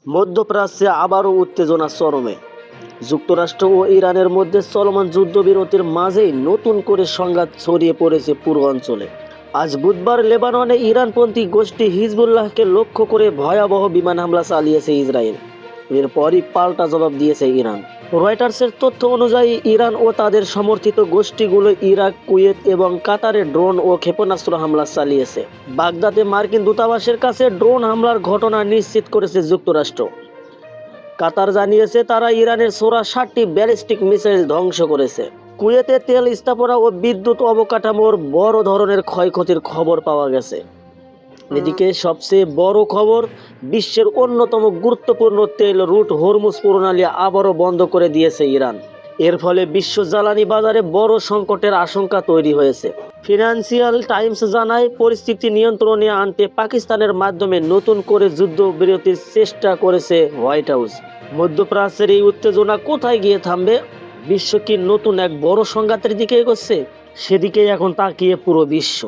মধ্যপ্রাচ্যে আবারও উত্তেজনা চরমে। যুক্তরাষ্ট্র ও ইরানের মধ্যে চলমান যুদ্ধবিরতির মাঝেই নতুন করে সংঘাত ছড়িয়ে পড়েছে পুরো অঞ্চলে। আজ বুধবার লেবাননে ইরানপন্থী গোষ্ঠী হিজবুল্লাহকে লক্ষ্য করে ভয়াবহ বিমান হামলা চালিয়েছে ইসরায়েল। এরপরই পাল্টা জবাব দিয়েছে ইরান। রয়টার্সের তথ্য অনুযায়ী ইরান ও তাদের সমর্থিত গোষ্ঠীগুলো ইরাক, কুয়েত এবং কাতারে ড্রোন ও ক্ষেপণাস্ত্র হামলা চালিয়েছে। বাগদাদে মার্কিন দূতাবাসের কাছে ড্রোন হামলার ঘটনা নিশ্চিত করেছে যুক্তরাষ্ট্র। কাতার জানিয়েছে তারা ইরানের ছোড়া 60টি ব্যালিস্টিক মিসাইল ধ্বংস করেছে। কুয়েতে তেল স্থাপনা ও বিদ্যুৎ অবকাঠামোর বড় ধরনের ক্ষয়ক্ষতির খবর পাওয়া গেছে। এদিকে সবচেয়ে বড় খবর, বিশ্বের অন্যতম গুরুত্বপূর্ণ তেল রুট হরমুজ প্রণালী আবারও বন্ধ করে দিয়েছে ইরান। এর ফলে বিশ্ব জ্বালানি বাজারে বড় সংকটের আশঙ্কা তৈরি হয়েছে। ফিনান্সিয়াল টাইমস জানায়, পরিস্থিতি নিয়ন্ত্রণে আনতে পাকিস্তানের মাধ্যমে নতুন করে যুদ্ধবিরতির চেষ্টা করেছে হোয়াইট হাউস। মধ্যপ্রাচ্যের এই উত্তেজনা কোথায় গিয়ে থামবে? বিশ্ব কি নতুন এক বড় সংঘাতের দিকে এগোচ্ছে? সেদিকেই এখন তাকিয়ে পুরো বিশ্ব।